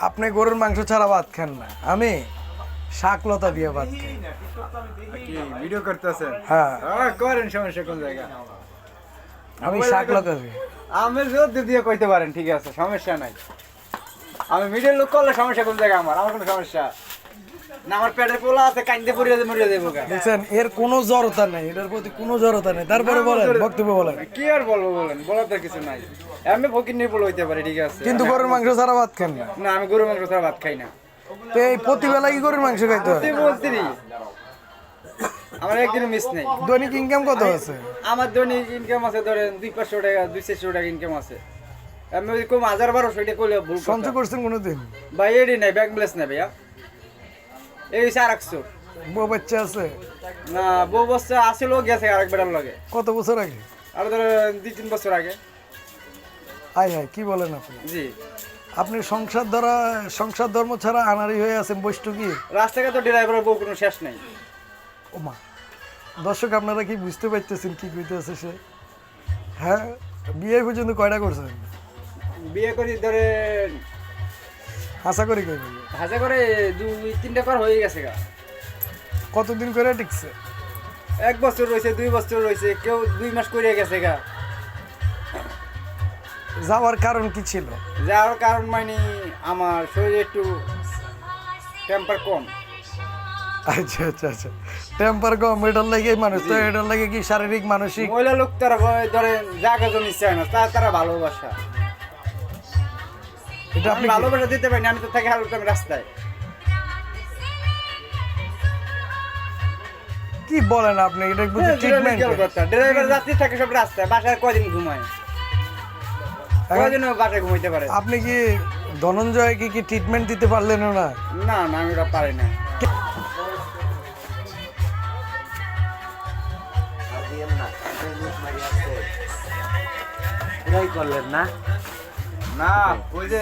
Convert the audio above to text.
আপনি গরুর মাংস ছাড়া ভাত খান না, আমি শাক লতা দিয়ে ভাত খাই। কি ভিডিও করতেছেন? হ্যাঁ, করেন, সমস্যা কোন জায়গা? আমি শাক লতা দিই। আমি জোর দিয়ে কইতে পারেন, ঠিক আছে, সমস্যা নাই। আমি মিডিয়ার লোক করলে সমস্যা কোন জায়গা? আমার কোনো সমস্যা না। আমার পেটে পোলা আছে, কাইন্দে পড়িয়ে মরিয়ে দেবো। দেখছেন, এর কোনো জড়তা নেই, এটার প্রতি কোনো জড়তা নেই। তারপরে বলেন, বক্তব্য বলেন। কি আর বলবো, বলেন, বলার তো কিছু নাই। আমি ফকির নিয়ে বলে হইতে পারি, ঠিক আছে, কিন্তু গরুর মাংস ছাড়া ভাত খান না। না, আমি গরুর মাংস ছাড়া ভাত খাই না। তো এই প্রতিবেলা কি গরুর মাংস খাইতে হয়? বলতে আমার একদিন মিস নেই। দৈনিক ইনকাম কত আছে? আমার দৈনিক ইনকাম আছে ধরেন 200-500 টাকা, 200-400 টাকা ইনকাম আছে। আমি ওই কম 1000-1200 এটা করলে ভুল কথা। সঞ্চয় করছেন কোনোদিন? ভাই এডি নাই, ব্যাংক ব্যালেন্স নাই ভাইয়া। এই 400। বউ বাচ্চা আছে? না, বউ বাচ্চা আসিল, গেছে আরেকবার লাগে। কত বছর আগে? আর ধরেন 2-3 বছর আগে। হাই হাই, কি বলেন আপনি? জি। আপনি সংসার ধর্ম ছাড়া আনারি হয়ে আছেন বৈষ্ণু কি? রাস্তাঘাট তো ড্রাইভারের বউ কোনো শেষ নাই। ও মা, দর্শক আপনারা কি বুঝতে পারতেছেন কি কইতেছে সে? হ্যাঁ, বিয়ে পর্যন্ত কয়টা করছেন? বিয়ে করি ধরেন আশা করি কইবেন। হাজা করে 2-3টা কর হয়ে গেছে গা। কতদিন করে টিকছে? 1 বছর রয়েছে, 2 বছর রয়েছে, কেউ 2 মাস করে গেছে গা। যাওয়ার কারণ কি ছিল? যার কারণ মানে আমার শরীরে একটু টেম্পার কম। আচ্ছা আচ্ছা আচ্ছা, টেম্পার কম, এটার লাগে মানুষ তো, এটার লাগে কি শারীরিক মানসিক? মহিলা লোক তারা ধরেন জায়গা জমি চায় না, তারা ভালোবাসা। এটা আমি আপনি ভালোবাসা দিতে পারি না, আমি তো থাকি হালকা আমি রাস্তায়। কি বলেন আপনি? এটা বুঝি ট্রিটমেন্ট? ড্রাইভার যাত্রী থাকে সব রাস্তায়, বাসায় কয়দিন ঘুমায়, কয়দিন বাসায় ঘুমাইতে পারে? আপনি কি ধনঞ্জয় কি ট্রিটমেন্ট দিতে পারলেন না? না না, আমি ওটা পারি না। করলেন না না, ওই যে